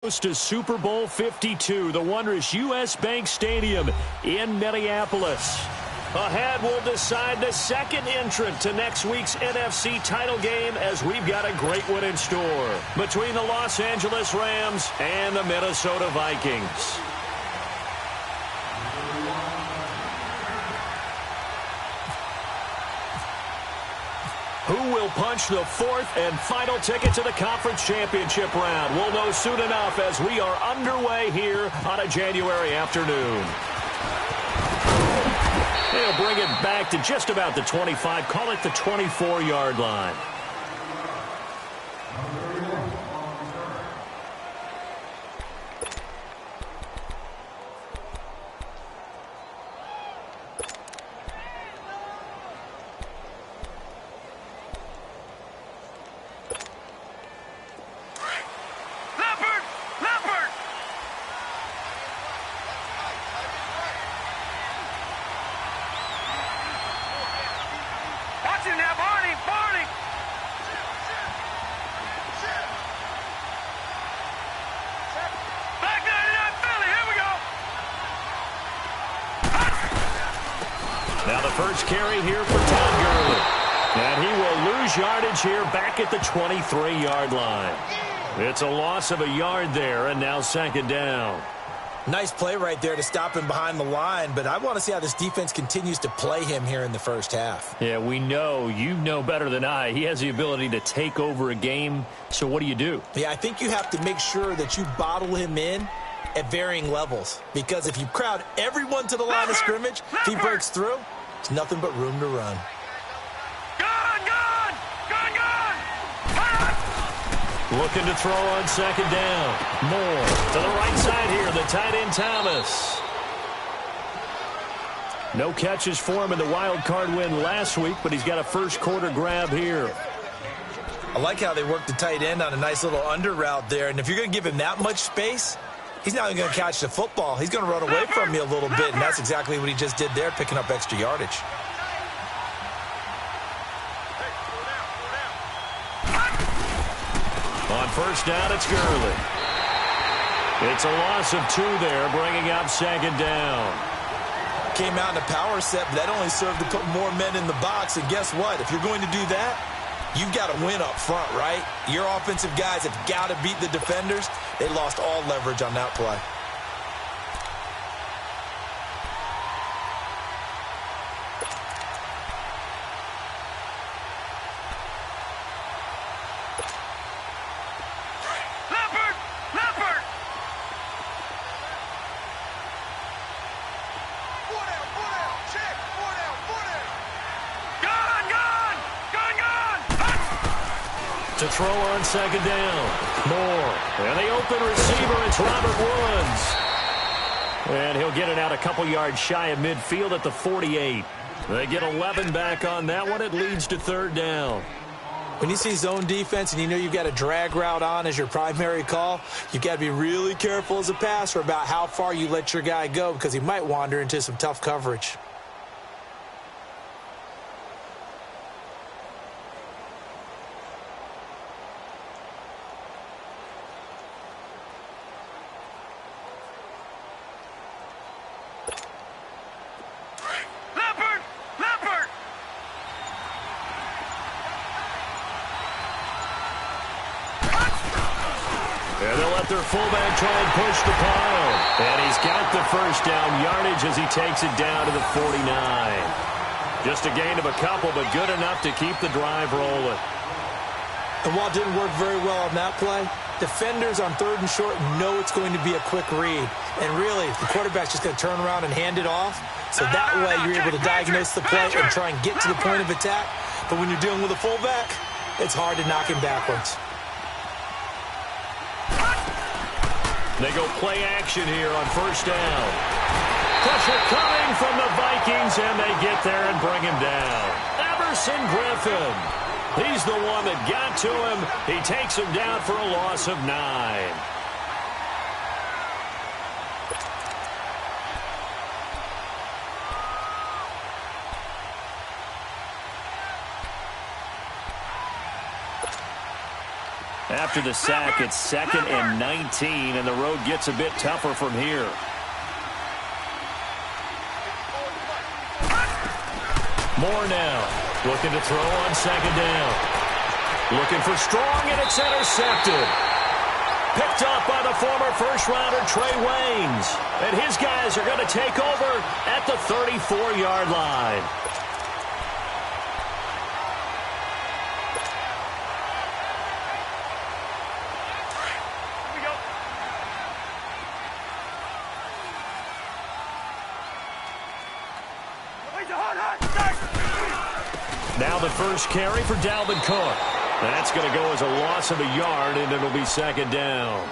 To Super Bowl 52, the wondrous U.S. Bank Stadium in Minneapolis. Ahead, we'll decide the second entrant to next week's NFC title game as we've got a great one in store between the Los Angeles Rams and the Minnesota Vikings. Who will punch the fourth and final ticket to the conference championship round? We'll know soon enough as we are underway here on a January afternoon. They'll bring it back to just about the 25, call it the 24-yard line. Now the first carry here for Todd Gurley. And he will lose yardage here back at the 23-yard line. It's a loss of a yard there, and now second down. Nice play right there to stop him behind the line, but I want to see how this defense continues to play him here in the first half. Yeah, we know, you know better than I, he has the ability to take over a game, so what do? Yeah, I think you have to make sure that you bottle him in at varying levels, because if you crowd everyone to the line of scrimmage, if he breaks through, it's nothing but room to run. Looking to throw on second down. Moore to the right side here, the tight end Thomas. No catches for him in the wild card win last week, but he's got a first quarter grab here. I like how they worked the tight end on a nice little under route there, and if you're going to give him that much space, he's not even going to catch the football. He's going to run away from you a little bit, and that's exactly what he just did there, picking up extra yardage. On first down, it's Gurley. It's a loss of 2 there, bringing up second down. Came out in a power set, but that only served to put more men in the box, and guess what? If you're going to do that, you've got to win up front, right? Your offensive guys have got to beat the defenders. They lost all leverage on that play. To throw on second down. Moore. And the open receiver, it's Robert Woods. And he'll get it out a couple yards shy of midfield at the 48. They get 11 back on that one. It leads to third down. When you see zone defense and you know you've got a drag route on as your primary call, you've got to be really careful as a passer about how far you let your guy go because he might wander into some tough coverage. Their fullback try and push the pile. And he's got the first down yardage as he takes it down to the 49. Just a gain of a couple, but good enough to keep the drive rolling. And while it didn't work very well on that play, defenders on third and short know it's going to be a quick read. And really, the quarterback's just going to turn around and hand it off. So that way you're able to diagnose the play and try and get to the point of attack. But when you're dealing with a fullback, it's hard to knock him backwards. They go play action here on first down. Pressure coming from the Vikings, and they get there and bring him down. Everson Griffin. He's the one that got to him. He takes him down for a loss of 9. After the sack, it's 2nd and 19, and the road gets a bit tougher from here. Moore now, looking to throw on 2nd down. Looking for Strong, and it's intercepted. Picked off by the former first-rounder Trey Waynes. And his guys are going to take over at the 34-yard line. Now the first carry for Dalvin Cook. That's going to go as a loss of a yard, and it'll be 2nd down.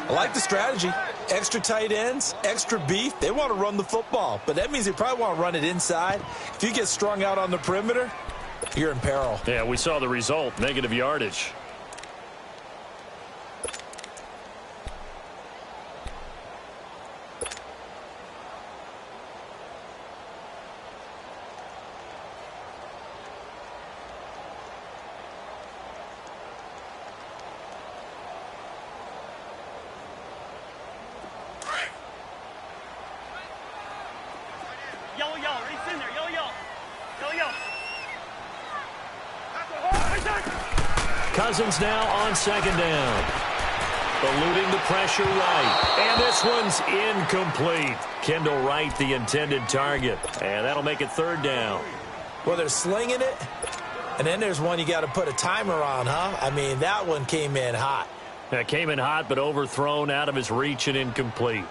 I like the strategy. Extra tight ends, extra beef. They want to run the football, but that means they probably want to run it inside. If you get strung out on the perimeter, you're in peril. Yeah, we saw the result, negative yardage. Cousins now on 2nd down. Eluding the pressure right. And this one's incomplete. Kendall Wright, the intended target. And that'll make it 3rd down. Well, they're slinging it. And then there's one you got to put a timer on, huh? I mean, that one came in hot. That came in hot, but overthrown, out of his reach, and incomplete.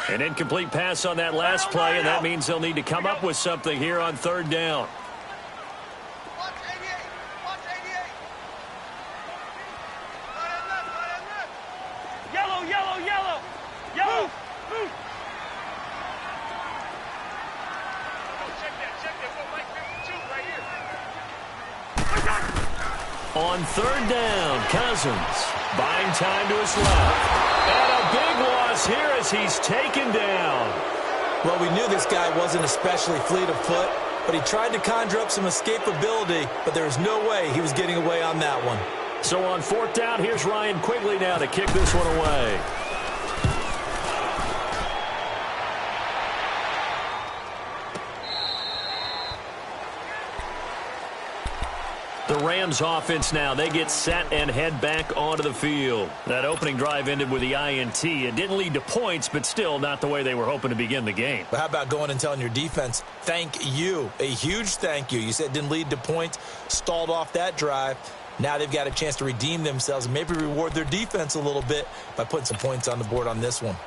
An incomplete pass on that last play, and that means they'll need to come up with something here on 3rd down. Yellow. On 3rd down, Cousins buying time to his left. And a big loss here as he's taken down. Well, we knew this guy wasn't especially fleet of foot, but he tried to conjure up some escapability, but there was no way he was getting away on that one. So on 4th down, here's Ryan Quigley now to kick this one away. The Rams offense now, they get set and head back onto the field. That opening drive ended with the INT. It didn't lead to points, but still not the way they were hoping to begin the game. But how about going and telling your defense, thank you, a huge thank you. You said it didn't lead to points, stalled off that drive. Now they've got a chance to redeem themselves and maybe reward their defense a little bit by putting some points on the board on this one.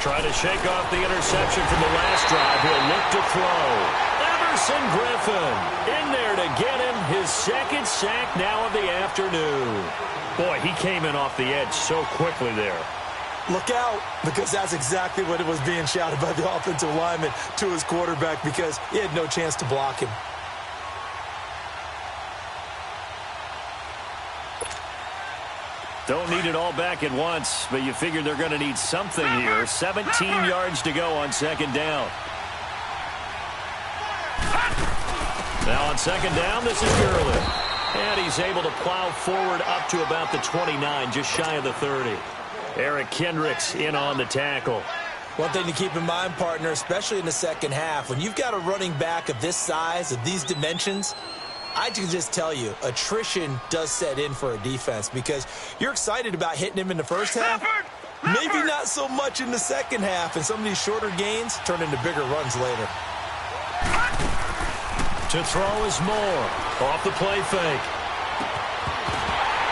Try to shake off the interception from the last drive. He'll look to throw. Everson Griffin in there to get him his 2nd sack now of the afternoon. Boy, he came in off the edge so quickly there. Look out, because that's exactly what it was being shouted by the offensive lineman to his quarterback because he had no chance to block him. Don't need it all back at once, but you figure they're going to need something here. 17 yards to go on 2nd down. Now on 2nd down, this is Gurley. And he's able to plow forward up to about the 29, just shy of the 30. Eric Kendricks in on the tackle. One thing to keep in mind, partner, especially in the second half, when you've got a running back of this size, of these dimensions, I can just tell you, attrition does set in for a defense because you're excited about hitting him in the first half. Maybe not so much in the second half, and some of these shorter gains turn into bigger runs later. To throw is Moore. Off the play fake.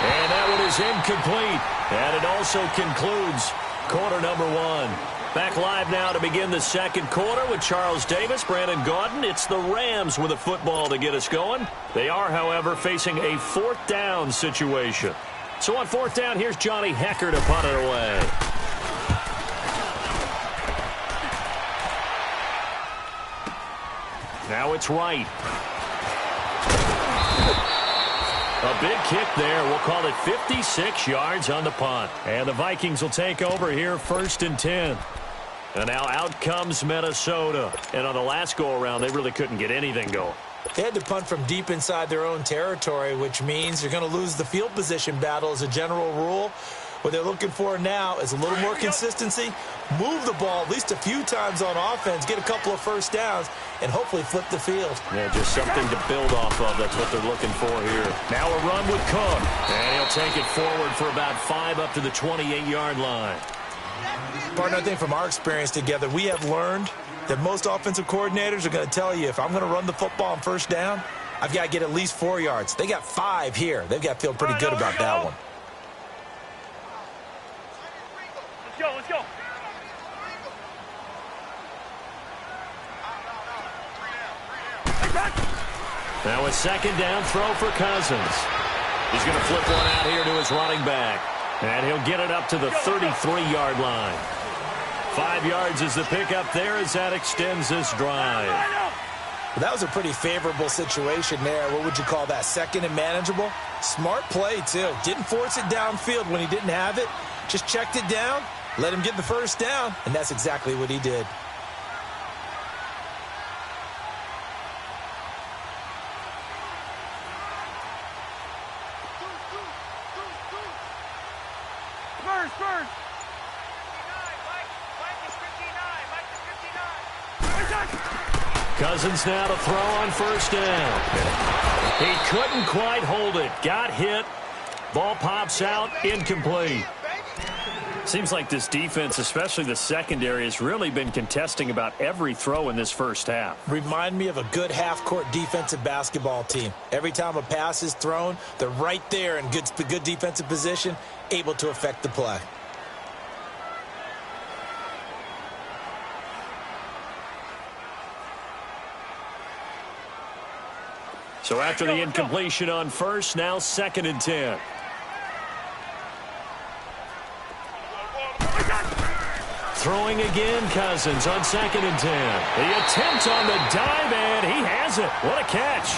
And that one is incomplete. And it also concludes quarter number 1. Back live now to begin the second quarter with Charles Davis, Brandon Gaudin. It's the Rams with a football to get us going. They are, however, facing a 4th down situation. So on 4th down, here's Johnny Hekker to punt it away. Now it's Wright. A big kick there. We'll call it 56 yards on the punt. And the Vikings will take over here, 1st and 10. And now out comes Minnesota. And on the last go-around, they really couldn't get anything going. They had to punt from deep inside their own territory, which means you're going to lose the field position battle as a general rule. What they're looking for now is a little more consistency, move the ball at least a few times on offense, get a couple of first downs, and hopefully flip the field. Yeah, just something to build off of. That's what they're looking for here. Now a run with Cook, and he'll take it forward for about 5 up to the 28-yard line. Partner, I think from our experience together, we have learned that most offensive coordinators are going to tell you, if I'm going to run the football on first down, I've got to get at least 4 yards. They got 5 here. They've got to feel pretty good about that one. Let's go. Now a 2nd down throw for Cousins. He's going to flip one out here to his running back. And he'll get it up to the 33-yard line. 5 yards is the pickup there as that extends this drive. Well, that was a pretty favorable situation there. What would you call that? 2nd and manageable? Smart play, too. Didn't force it downfield when he didn't have it. Just checked it down, let him get the first down, and that's exactly what he did. First. Cousins now to throw on 1st down. He couldn't quite hold it. Got hit. Ball pops out. Incomplete. Seems like this defense, especially the secondary, has really been contesting about every throw in this first half. Remind me of a good half-court defensive basketball team. Every time a pass is thrown, they're right there in good defensive position, able to affect the play. So after the incompletion on 1st, now 2nd and 10. Throwing again, Cousins on 2nd and 10. The attempt on the dive, and he has it. What a catch.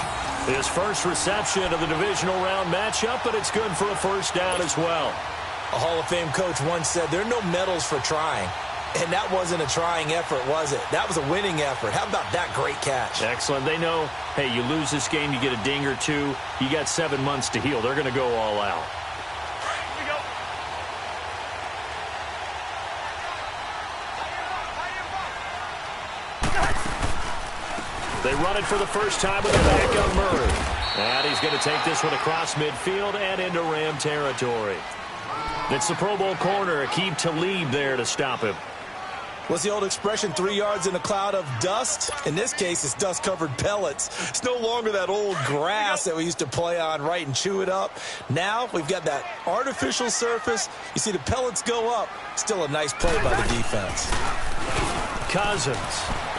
His first reception of the divisional round matchup, but it's good for a first down as well. A Hall of Fame coach once said, there are no medals for trying. And that wasn't a trying effort, was it? That was a winning effort. How about that great catch? Excellent. They know, hey, you lose this game, you get a ding or two. You got 7 months to heal. They're going to go all out. They run it for the first time with a backup Murray. And he's going to take this one across midfield and into Ram territory. It's the Pro Bowl corner, Aqib Talib there to stop him. What's the old expression, 3 yards in a cloud of dust? In this case, it's dust-covered pellets. It's no longer that old grass that we used to play on, right, and chew it up. Now we've got that artificial surface. You see the pellets go up. Still a nice play by the defense. Cousins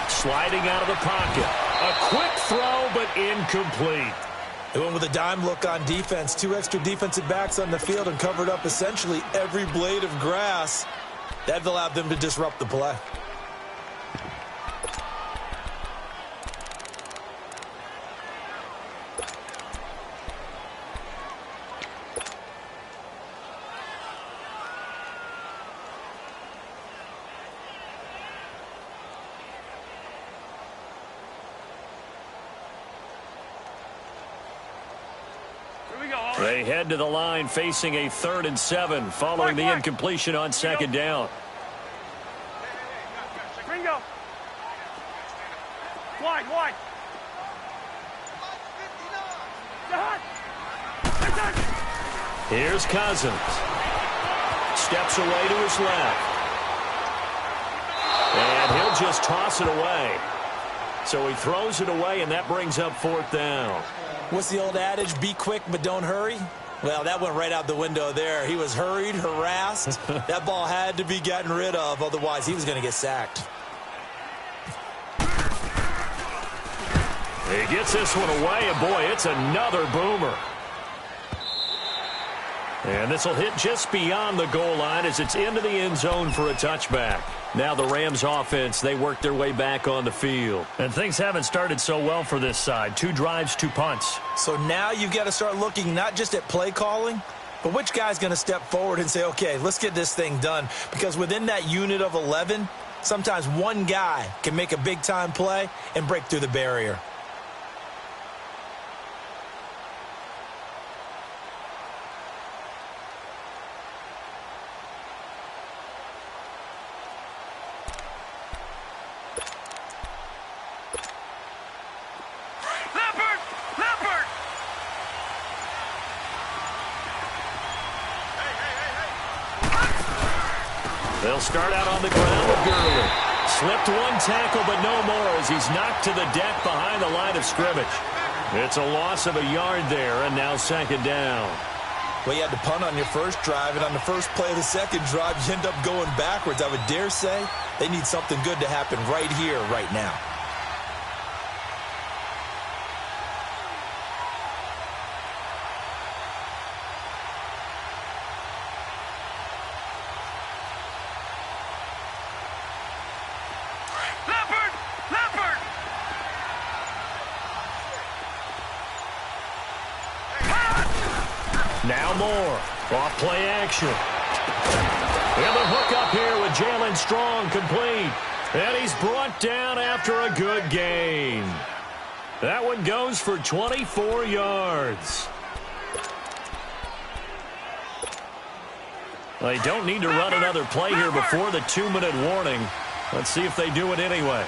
sliding out of the pocket. A quick throw, but incomplete. They went with a dime look on defense. 2 extra defensive backs on the field and covered up essentially every blade of grass. That allowed them to disrupt the play. They head to the line facing a 3rd and 7 following the incompletion on 2nd down. Ringo. Wide. Here's Cousins. Steps away to his left. And he'll just toss it away. So he throws it away, and that brings up 4th down. What's the old adage? Be quick, but don't hurry. Well, that went right out the window there. He was hurried, harassed. That ball had to be gotten rid of, otherwise he was going to get sacked. He gets this one away, and boy, it's another boomer. And this will hit just beyond the goal line as it's into the end zone for a touchback. Now the Rams offense, they work their way back on the field. And things haven't started so well for this side. 2 drives, 2 punts. So now you've got to start looking not just at play calling, but which guy's going to step forward and say, okay, let's get this thing done. Because within that unit of 11, sometimes one guy can make a big-time play and break through the barrier. They'll start out on the ground with Gurley. Slipped one tackle, but no more as he's knocked to the deck behind the line of scrimmage. It's a loss of a yard there, and now second down. Well, you had to punt on your first drive, and on the first play of the second drive, you end up going backwards. I would dare say they need something good to happen right here, right now. Now more. Off play action. And the hook up here with Jalen Strong complete. And he's brought down after a good gain. That one goes for 24 yards. They don't need to run another play here before the 2-minute warning. Let's see if they do it anyway.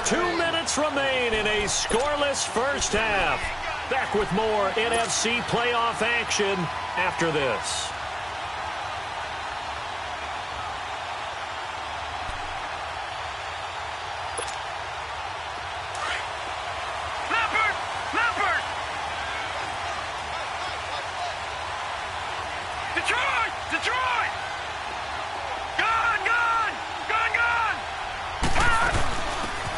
2 minutes remain in a scoreless first half. Back with more NFC playoff action after this.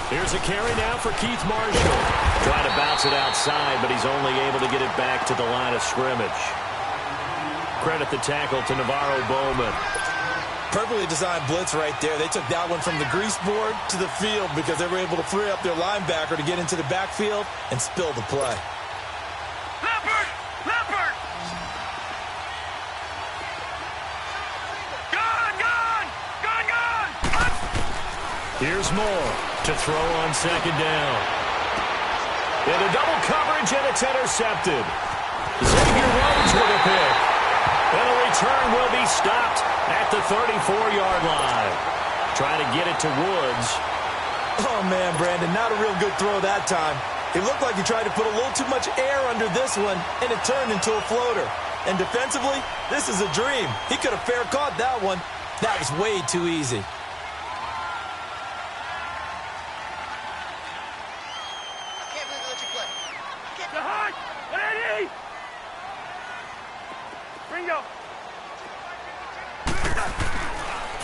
Here's a carry now for Keith Marshall. Trying to bounce it outside, but he's only able to get it back to the line of scrimmage. Credit the tackle to Navarro Bowman. Perfectly designed blitz right there. They took that one from the grease board to the field because they were able to free up their linebacker to get into the backfield and spill the play. Here's Moore to throw on second down. Into double coverage, and it's intercepted. Xavier Rhodes with a pick. And a return will be stopped at the 34-yard line. Trying to get it to Woods. Oh, man, Brandon, not a real good throw that time. It looked like he tried to put a little too much air under this one, and it turned into a floater. And defensively, this is a dream. He could have fair caught that one. That was way too easy.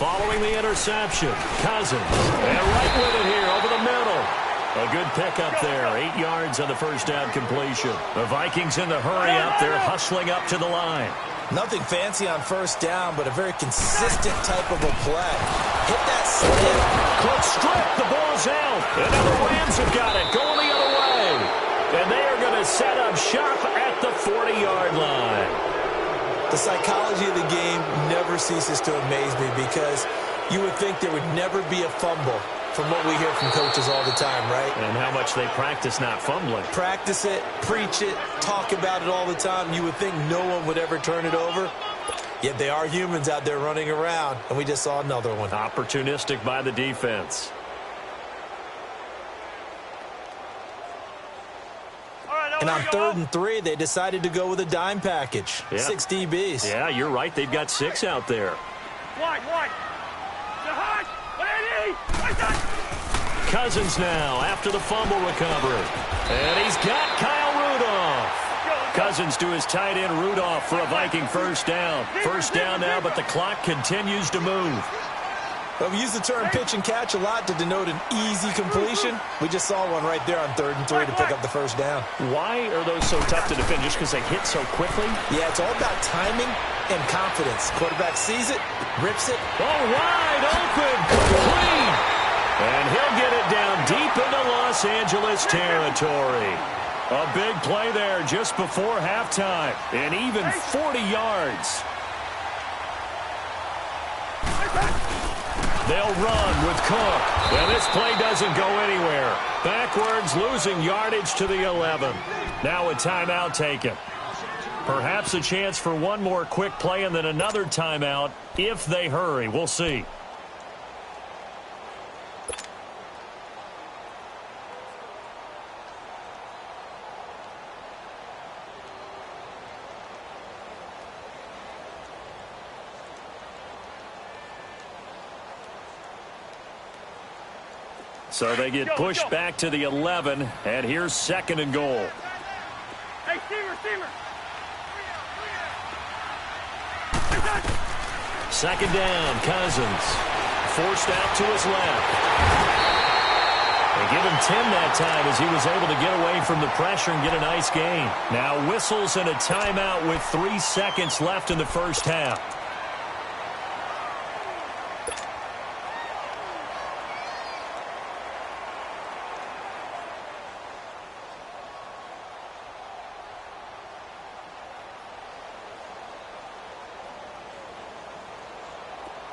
Following the interception, Cousins. And right with it here over the middle. A good pickup there. 8 yards on the first down completion. The Vikings in the hurry up. They're hustling up to the line. Nothing fancy on first down, but a very consistent type of a play. Hit that slip. Quick strip. The ball's out. And now the Rams have got it. Going the other way. And they are going to set up shop at the 40-yard line. The psychology of the game never ceases to amaze me because you would think there would never be a fumble from what we hear from coaches all the time, right? And how much they practice not fumbling. Practice it, preach it, talk about it all the time. You would think no one would ever turn it over. Yet they are humans out there running around, and we just saw another one. Opportunistic by the defense. And on 3rd and 3, they decided to go with a dime package. Yeah. 6 DBs. Yeah, you're right. They've got 6 out there. One. Cousins now after the fumble recovery. And he's got Kyle Rudolph. Cousins to his tight end Rudolph for a Viking first down. First down now, but the clock continues to move. Well, we use the term pitch and catch a lot to denote an easy completion. We just saw one right there on 3rd and 3 to pick up the first down. Why are those so tough to defend? Just because they hit so quickly? Yeah, it's all about timing and confidence. Quarterback sees it, rips it. Oh, wide open, complete. And he'll get it down deep into Los Angeles territory. A big play there just before halftime. And even 40 yards. They'll run with Cook. And this play doesn't go anywhere. Backwards, losing yardage to the 11. Now a timeout taken. Perhaps a chance for one more quick play and then another timeout if they hurry. We'll see. So they get pushed back to the 11, and here's 2nd and goal. Hey, Steamer. 2nd down, Cousins. Forced out to his left. They give him 10 that time as he was able to get away from the pressure and get a nice gain. Now whistles and a timeout with 3 seconds left in the first half.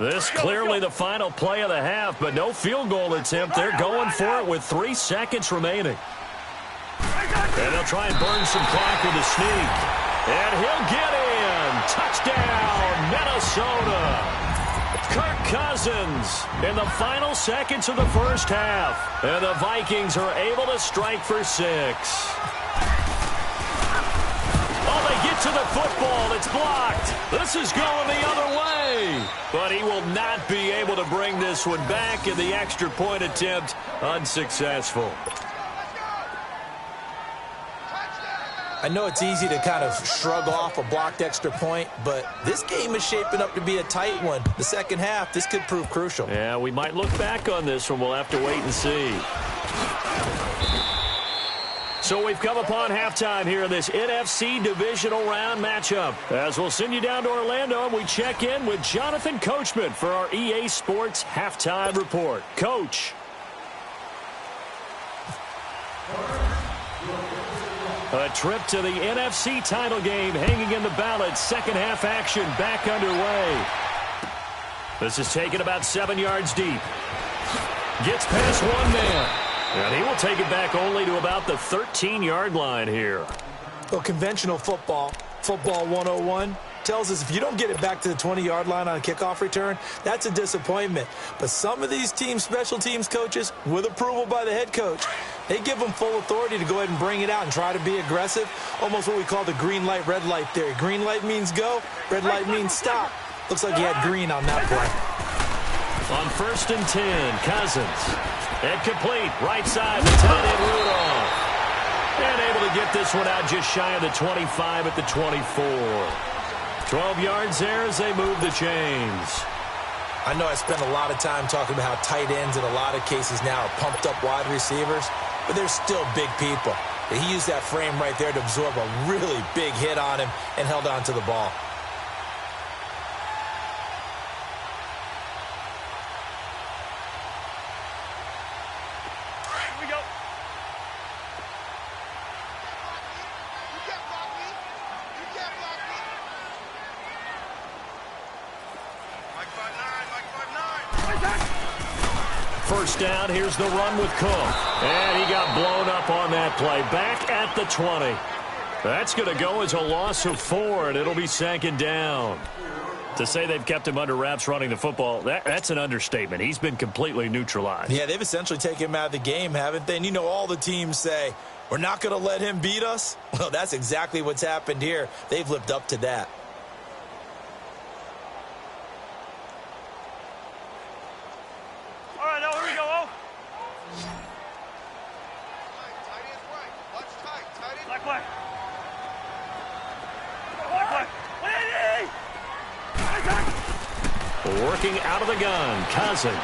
This clearly the final play of the half, but no field goal attempt. They're going for it with 3 seconds remaining. And they'll try and burn some clock with a sneak. And he'll get in. Touchdown, Minnesota. Kirk Cousins in the final seconds of the first half. And the Vikings are able to strike for 6. Oh, they get to the football. It's blocked. This is going the other way. But he will not be able to bring this one back, and the extra point attempt unsuccessful. I know it's easy to kind of shrug off a blocked extra point, but this game is shaping up to be a tight one. The second half, this could prove crucial. Yeah, we might look back on this one. We'll have to wait and see. So we've come upon halftime here in this NFC divisional round matchup. As we'll send you down to Orlando, and we check in with Jonathan Coachman for our EA Sports Halftime Report. Coach. A trip to the NFC title game hanging in the balance. Second half action back underway. This is taken about 7 yards deep. Gets past one man. And he will take it back only to about the 13-yard line here. Well, conventional football 101, tells us if you don't get it back to the 20-yard line on a kickoff return, that's a disappointment. But some of these teams, special teams coaches, with approval by the head coach, they give them full authority to go ahead and bring it out and try to be aggressive, almost what we call the green light, red light theory. Green light means go, red light means stop. Looks like he had green on that play. On 1st and 10, Cousins. And complete, right side, the tight end Rudolph. And able to get this one out just shy of the 25 at the 24. 12 yards there as they move the chains. I know I spent a lot of time talking about how tight ends in a lot of cases now are pumped up wide receivers, but they're still big people. He used that frame right there to absorb a really big hit on him and held on to the ball. First down, here's the run with Cook. And he got blown up on that play. Back at the 20. That's going to go as a loss of 4, and it'll be 2nd down. To say they've kept him under wraps running the football, that's an understatement. He's been completely neutralized. Yeah, they've essentially taken him out of the game, haven't they? And you know all the teams say, we're not going to let him beat us. Well, that's exactly what's happened here. They've lived up to that. Working out of the gun, Cousins.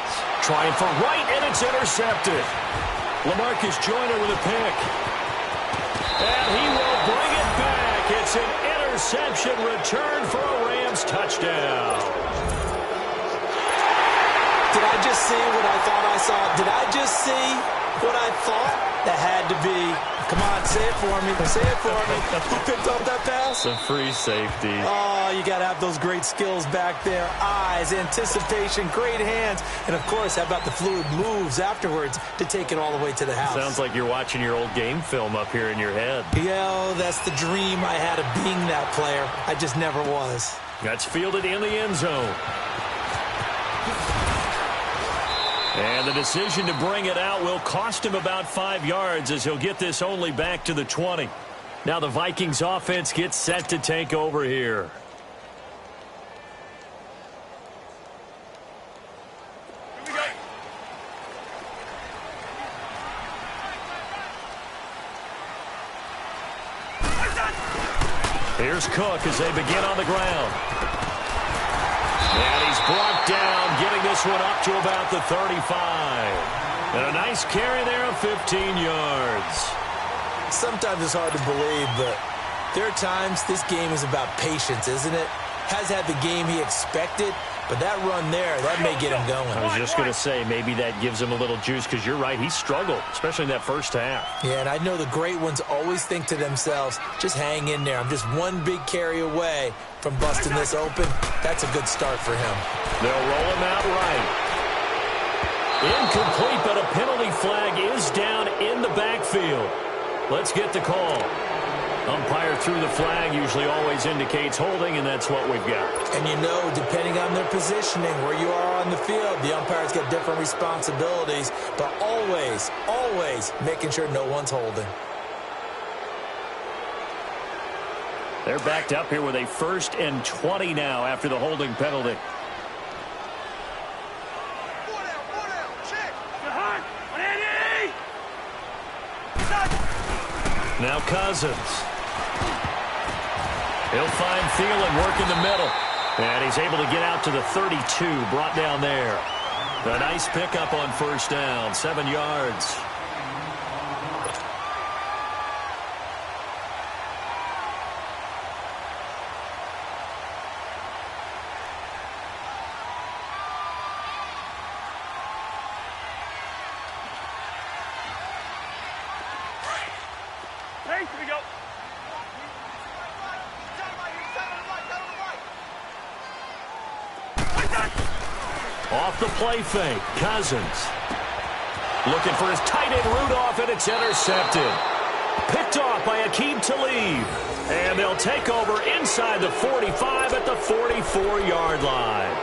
Trying for right, and it's intercepted. LaMarcus Joyner with a pick. And he will bring it back. It's an interception return for a Rams touchdown. Did I just see what I thought I saw? Did I just see what I thought? That had to be. Come on, say it for me. Say it for me. Who picked up that pass? It's a free safety. Oh, you got to have those great skills back there. Eyes, anticipation, great hands. And, of course, how about the fluid moves afterwards to take it all the way to the house? Sounds like you're watching your old game film up here in your head. Yo, that's the dream I had of being that player. I just never was. That's fielded in the end zone. And the decision to bring it out will cost him about 5 yards as he'll get this only back to the 20. Now the Vikings offense gets set to take over here. Here's Cook as they begin on the ground. And he's brought down, getting this one up to about the 35. And a nice carry there of 15 yards. Sometimes it's hard to believe, but there are times this game is about patience, isn't it? Has had the game he expected, but that run there, that may get him going. I was just going to say, maybe that gives him a little juice, because you're right, he struggled, especially in that first half. Yeah, and I know the great ones always think to themselves, just hang in there. I'm just one big carry away from busting this open. That's a good start for him. They'll roll him out right. Incomplete, but a penalty flag is down in the backfield. Let's get the call. Umpire threw the flag, usually always indicates holding, and that's what we've got. And you know, depending on their positioning, where you are on the field, the umpires get different responsibilities, but always, always making sure no one's holding. They're backed up here with a 1st and 20 now after the holding penalty. Now Cousins. He'll find Thielen work in the middle. And he's able to get out to the 32, brought down there. A nice pickup on 1st down, 7 yards. Hey, here we go. Off the play fake, Cousins. Looking for his tight end Rudolph, and it's intercepted. Picked off by Aqib Talib. And they'll take over inside the 45 at the 44-yard line.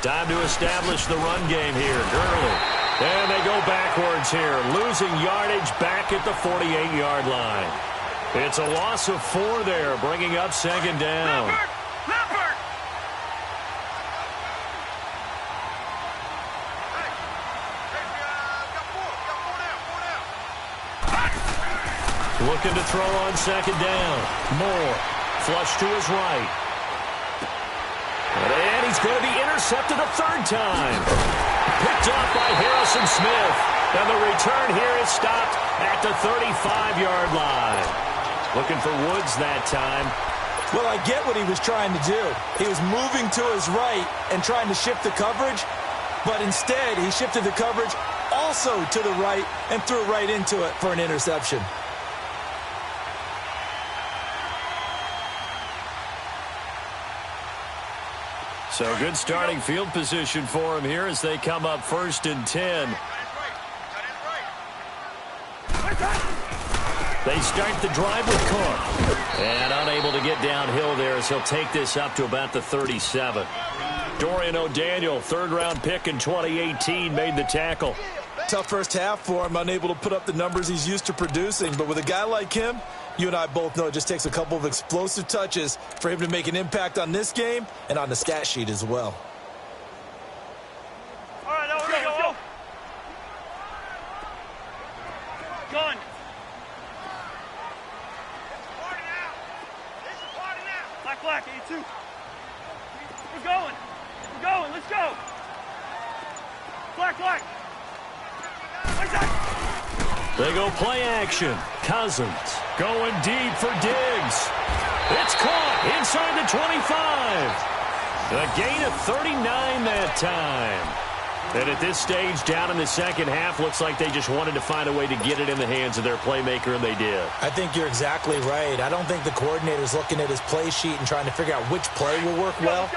Time to establish the run game here. Gurley. And they go backwards here. Losing yardage back at the 48-yard line. It's a loss of 4 there, bringing up 2nd down. Leopard! Looking to throw on 2nd down. Moore. Flush to his right. And he's going to be intercepted a 3rd time. Picked off by Harrison Smith. And the return here is stopped at the 35-yard line. Looking for Woods that time. Well, I get what he was trying to do. He was moving to his right and trying to shift the coverage, but instead he shifted the coverage also to the right and threw right into it for an interception. So good starting field position for him here as they come up 1st and 10. They start the drive with Cook. And unable to get downhill there as he'll take this up to about the 37. Dorian O'Daniel, third-round pick in 2018, made the tackle. Tough first half for him, unable to put up the numbers he's used to producing. But with a guy like him, you and I both know it just takes a couple of explosive touches for him to make an impact on this game and on the stat sheet as well. All right, let's go. Gun. Party now. This is party now. Black, 82. We're going. Let's go. Black. They go play action. Cousins going deep for Diggs. It's caught inside the 25. A gain of 39 that time. And at this stage, down in the second half, looks like they just wanted to find a way to get it in the hands of their playmaker, and they did. I think you're exactly right. I don't think the coordinator's looking at his play sheet and trying to figure out which play will work well.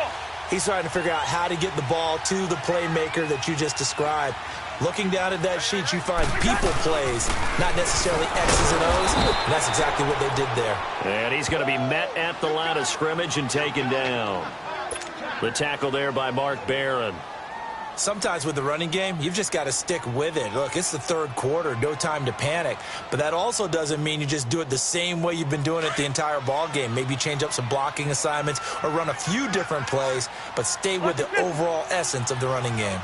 He's trying to figure out how to get the ball to the playmaker that you just described. Looking down at that sheet, you find people plays, not necessarily X's and O's, and that's exactly what they did there. And he's going to be met at the line of scrimmage and taken down. The tackle there by Mark Barron. Sometimes with the running game, you've just got to stick with it. Look, it's the third quarter, no time to panic. But that also doesn't mean you just do it the same way you've been doing it the entire ball game. Maybe change up some blocking assignments or run a few different plays, but stay with the overall essence of the running game.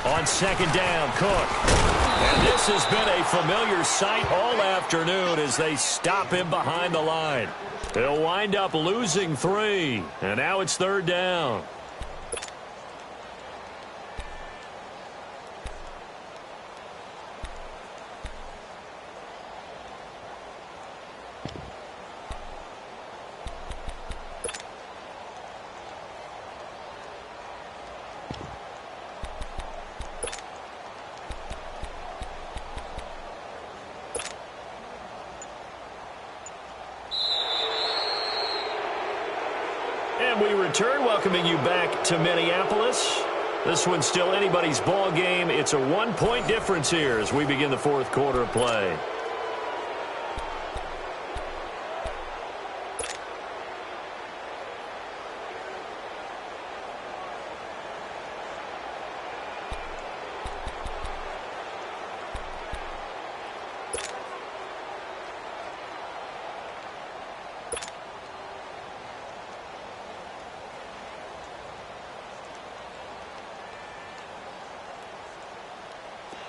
On second down, Cook. And this has been a familiar sight all afternoon as they stop him behind the line. He'll wind up losing 3, and now it's third down. And we return, welcoming you back to Minneapolis. This one's still anybody's ball game. It's a 1-point difference here as we begin the fourth quarter of play.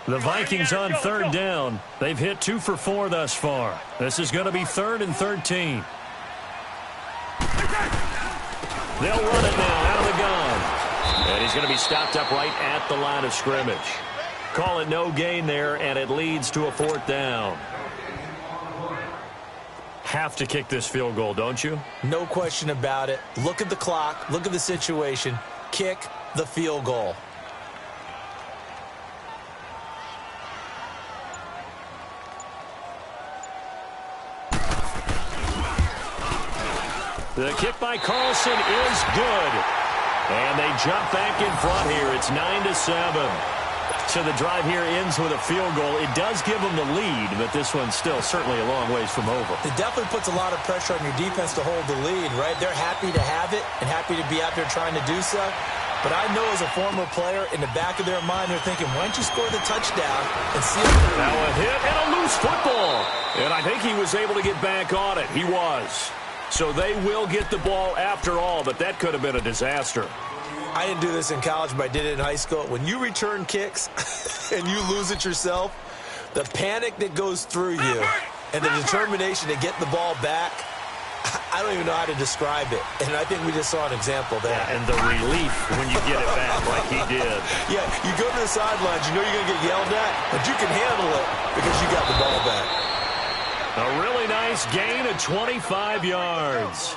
The Vikings on third down. They've hit 2 for 4 thus far. This is going to be 3rd and 13. They'll run it now out of the gun. And he's going to be stopped up right at the line of scrimmage. Call it no gain there, and it leads to a 4th down. Have to kick this field goal, don't you? No question about it. Look at the clock. Look at the situation. Kick the field goal. The kick by Carlson is good. And they jump back in front here. It's 9-7. So the drive here ends with a field goal. It does give them the lead, but this one's still certainly a long ways from over. It definitely puts a lot of pressure on your defense to hold the lead, right? They're happy to have it and happy to be out there trying to do so. But I know as a former player, in the back of their mind, they're thinking, why don't you score the touchdown and see it? Now a hit and a loose football. And I think he was able to get back on it. He was. So they will get the ball after all, but that could have been a disaster. I didn't do this in college, but I did it in high school. When you return kicks and you lose it yourself, the panic that goes through you and the determination to get the ball back, I don't even know how to describe it. And I think we just saw an example there. Yeah, and the relief when you get it back like he did. Yeah, you go to the sidelines, you know you're going to get yelled at, but you can handle it because you got the ball back. A really nice gain of 25 yards.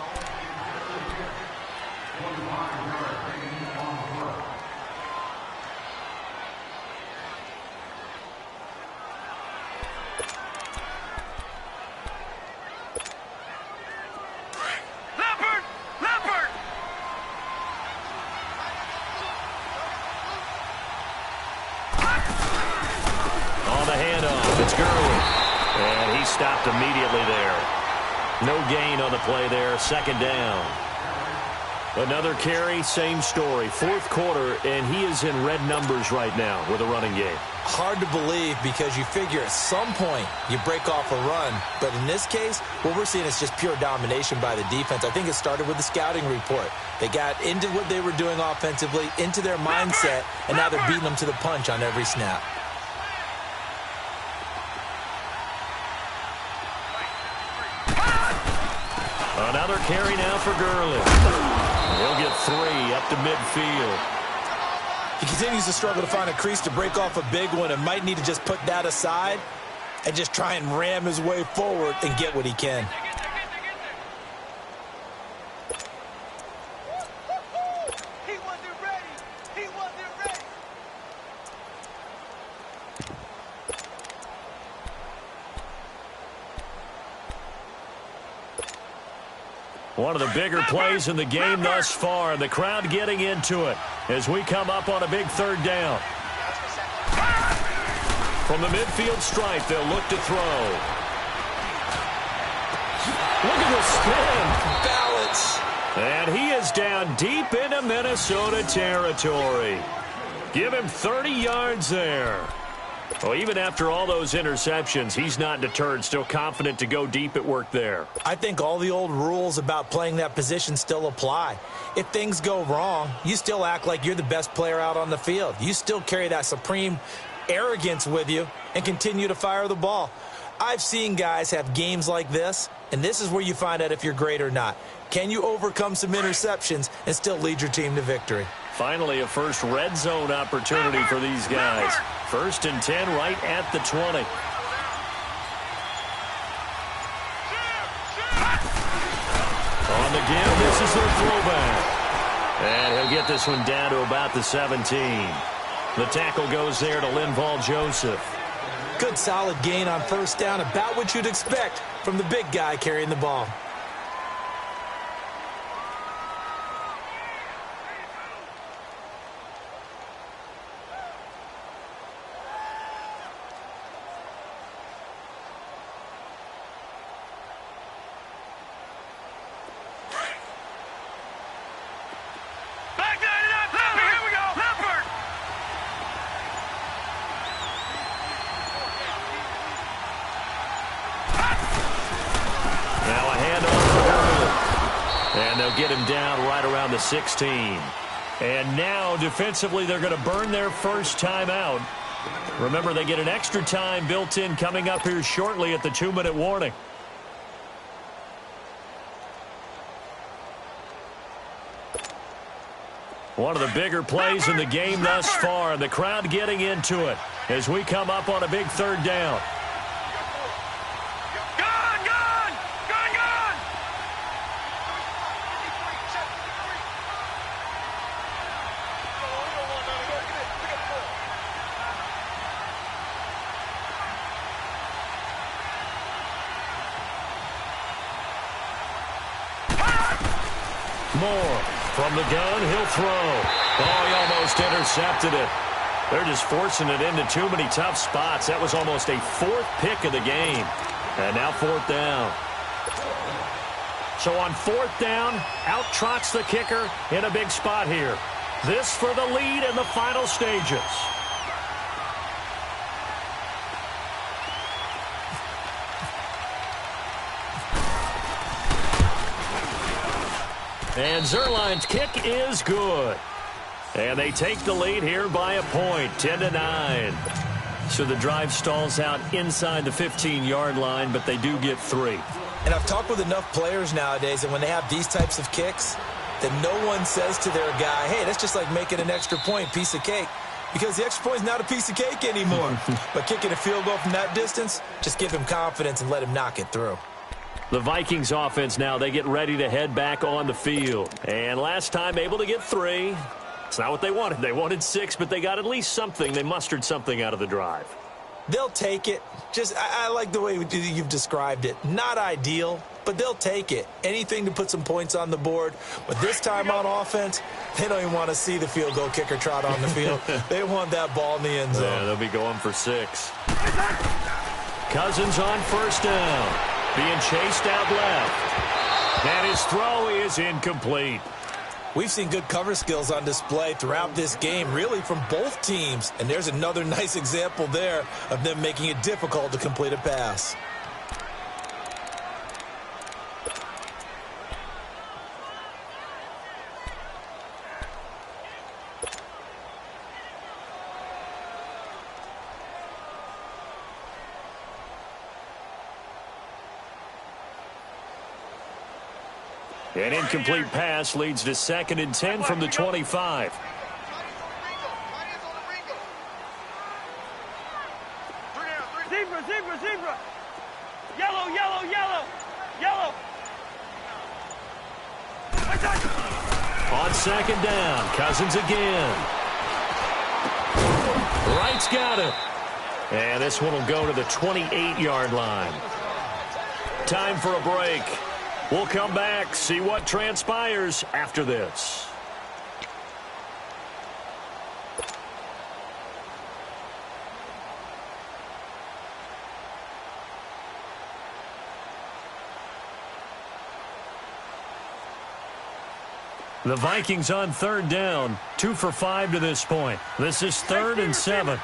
It's Gurley. And he stopped immediately there. No gain on the play there. Second down. Another carry, same story. Fourth quarter, and he is in red numbers right now with a running game. Hard to believe because you figure at some point you break off a run. But in this case, what we're seeing is just pure domination by the defense. I think it started with the scouting report. They got into what they were doing offensively, into their mindset, and now they're beating them to the punch on every snap. Another carry now for Gurley. He'll get 3 up to midfield. He continues to struggle to find a crease to break off a big one and might need to just put that aside and just try and ram his way forward and get what he can. He wasn't ready. He wasn't ready. One of the bigger plays in the game thus far. The crowd getting into it as we come up on a big third down. From the midfield stripe, they'll look to throw. Look at the spin. Balance. And he is down deep into Minnesota territory. Give him 30 yards there. Well, even after all those interceptions, he's not deterred, still confident to go deep at work there. I think all the old rules about playing that position still apply. If things go wrong, you still act like you're the best player out on the field. You still carry that supreme arrogance with you and continue to fire the ball. I've seen guys have games like this, and this is where you find out if you're great or not. Can you overcome some interceptions and still lead your team to victory? Finally, a first red zone opportunity for these guys. 1st and 10 right at the 20. On the give, this is their throwback. And he'll get this one down to about the 17. The tackle goes there to Linval Joseph. Good solid gain on first down, about what you'd expect from the big guy carrying the ball. Get him down right around the 16. And now, defensively, they're going to burn their first timeout. Remember, they get an extra time built in coming up here shortly at the 2-minute warning. One of the bigger plays in the game thus far. The crowd getting into it as we come up on a big third down. Moore from the gun, he'll throw. Oh, he almost intercepted it. They're just forcing it into too many tough spots. That was almost a 4th pick of the game. And now 4th down. So on 4th down, out trots the kicker in a big spot here. This for the lead in the final stages. And Zuerlein's kick is good. And they take the lead here by a point, 10-9. So the drive stalls out inside the 15-yard line, but they do get 3. And I've talked with enough players nowadays, and when they have these types of kicks, that no one says to their guy, hey, that's just like making an extra point, piece of cake. Because the extra point is not a piece of cake anymore. But kicking a field goal from that distance, just give him confidence and let him knock it through. The Vikings offense now, they get ready to head back on the field. And last time able to get 3. It's not what they wanted. They wanted 6, but they got at least something. They mustered something out of the drive. They'll take it. I like the way you've described it. Not ideal, but they'll take it. Anything to put some points on the board. But this time on offense, they don't even want to see the field goal kicker trot on the field. They want that ball in the end zone. Yeah, they'll be going for 6. Cousins on first down. Being chased out left. And his throw is incomplete. We've seen good cover skills on display throughout this game, really from both teams. And there's another nice example there of them making it difficult to complete a pass. An incomplete pass leads to 2nd and 10 from the 25. Zebra, zebra, zebra. Yellow, yellow, yellow. Yellow. On 2nd down, Cousins again. Wright's got it. And this one will go to the 28-yard line. Time for a break. We'll come back, see what transpires after this. The Vikings on 3rd down, 2 for 5 to this point. This is 3rd and 7.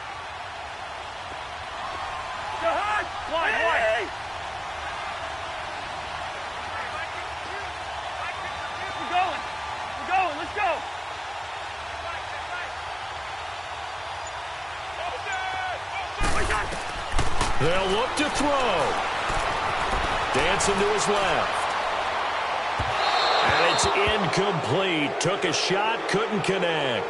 They'll look to throw. Dancing to his left. And it's incomplete. Took a shot, couldn't connect.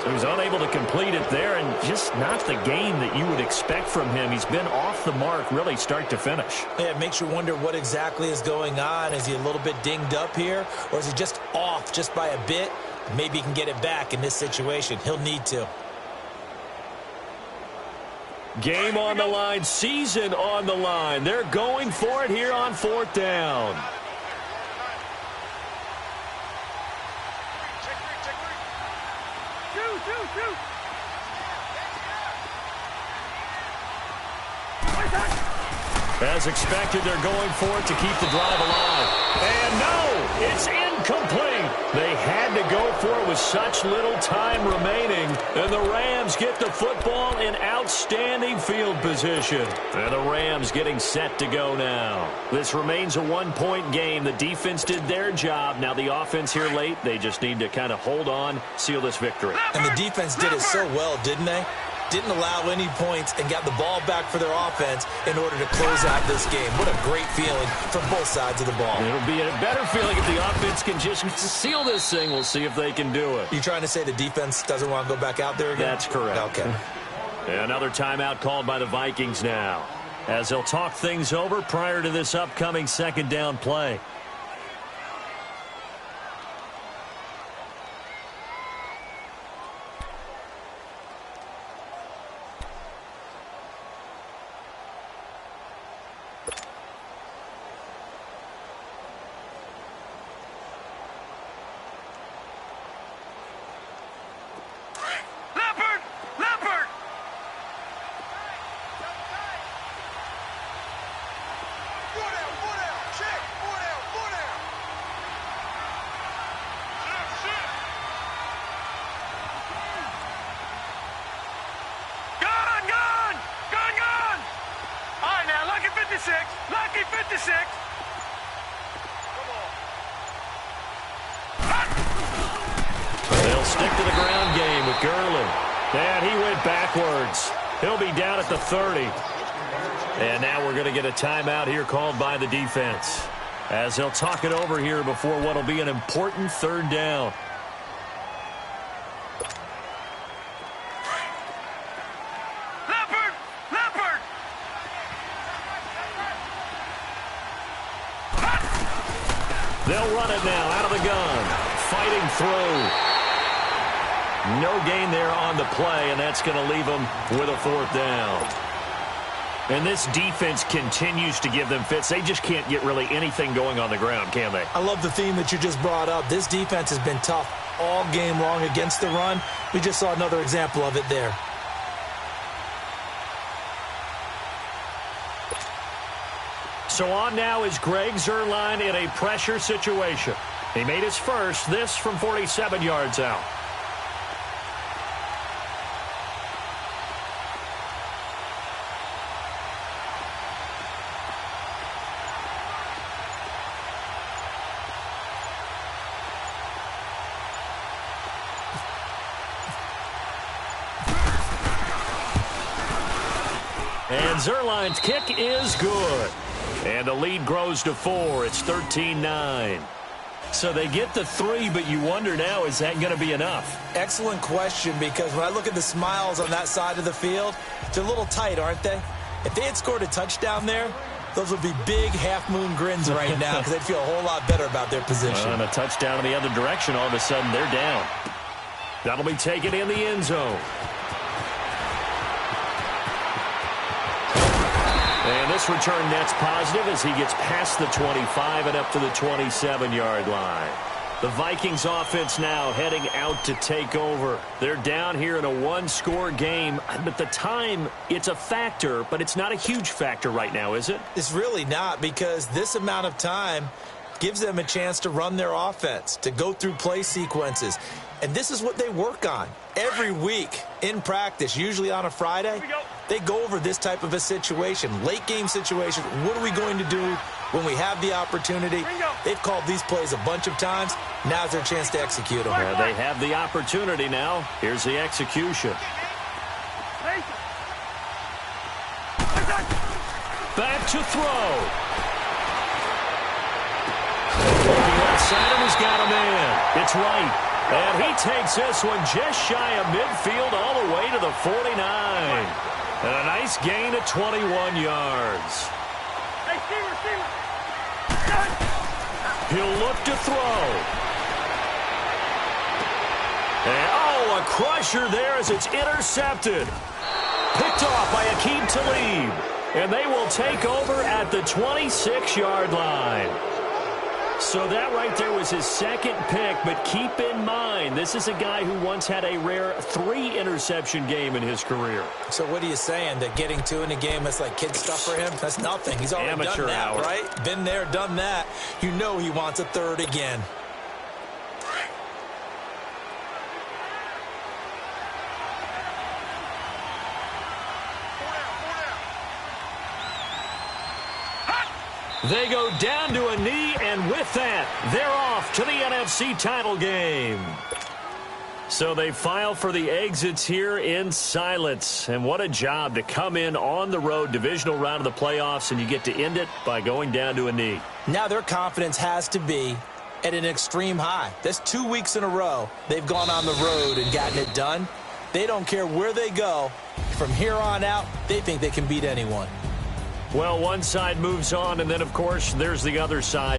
So he's unable to complete it there, and just not the game that you would expect from him. He's been off the mark really start to finish. Yeah, it makes you wonder what exactly is going on. Is he a little bit dinged up here, or is he just off just by a bit? Maybe he can get it back in this situation. He'll need to. Game on the line, season on the line. They're going for it here on 4th down. As expected, they're going for it to keep the drive alive. And no, it's incomplete. They had to go for it with such little time remaining. And the Rams get the football in outstanding field position. And the Rams getting set to go now. This remains a 1-point game. The defense did their job. Now the offense here late, they just need to kind of hold on, seal this victory. And the defense did it so well, didn't they? Didn't allow any points and got the ball back for their offense in order to close out this game. What a great feeling from both sides of the ball. It'll be a better feeling if the offense can just seal this thing. We'll see if they can do it. You trying to say the defense doesn't want to go back out there again? That's correct. Okay. Another timeout called by the Vikings now, as they'll talk things over prior to this upcoming 2nd down play. Lucky 56. They'll stick to the ground game with Gurley. And he went backwards. He'll be down at the 30. And now we're going to get a timeout here called by the defense, as they'll talk it over here before what will be an important 3rd down. They'll run it now out of the gun. Fighting through. No gain there on the play, and that's going to leave them with a 4th down. And this defense continues to give them fits. They just can't get really anything going on the ground, can they? I love the theme that you just brought up. This defense has been tough all game long against the run. We just saw another example of it there. So on now is Greg Zuerlein in a pressure situation. He made his first, this from 47 yards out. And Zuerlein's kick is good. And the lead grows to 4. It's 13-9. So they get the 3, but you wonder now, is that going to be enough? Excellent question, because when I look at the smiles on that side of the field, they're a little tight, aren't they? If they had scored a touchdown there, those would be big half-moon grins right now because they'd feel a whole lot better about their position. And a touchdown in the other direction, all of a sudden they're down. That'll be taken in the end zone. And this return net's positive as he gets past the 25 and up to the 27-yard line. The Vikings offense now heading out to take over. They're down here in a one-score game, but the time, it's a factor, but it's not a huge factor right now, is it? It's really not, because this amount of time gives them a chance to run their offense, to go through play sequences. And this is what they work on every week in practice, usually on a Friday. They go over this type of a situation, late game situation. What are we going to do when we have the opportunity? They've called these plays a bunch of times. Now's their chance to execute them. Well, they have the opportunity now. Here's the execution. Back to throw. Looking left side, and he's got him in. It's right. And he takes this one just shy of midfield all the way to the 49. And a nice gain of 21 yards. He'll look to throw. And, oh, a crusher there as it's intercepted. Picked off by Aqib Talib. And they will take over at the 26-yard line. So that right there was his second pick, but keep in mind, this is a guy who once had a rare 3-interception game in his career. So what are you saying, that getting 2 in a game is like kid stuff for him? That's nothing. He's already Amateur done that, hour. right? Been there, done that. You know he wants a third again. They go down to a knee, and with that, they're off to the NFC title game. So they file for the exits here in silence. And what a job to come in on the road, divisional round of the playoffs, and you get to end it by going down to a knee. Now their confidence has to be at an extreme high. That's 2 weeks in a row they've gone on the road and gotten it done. They don't care where they go. From here on out, they think they can beat anyone. Well, one side moves on, and then, of course, there's the other side.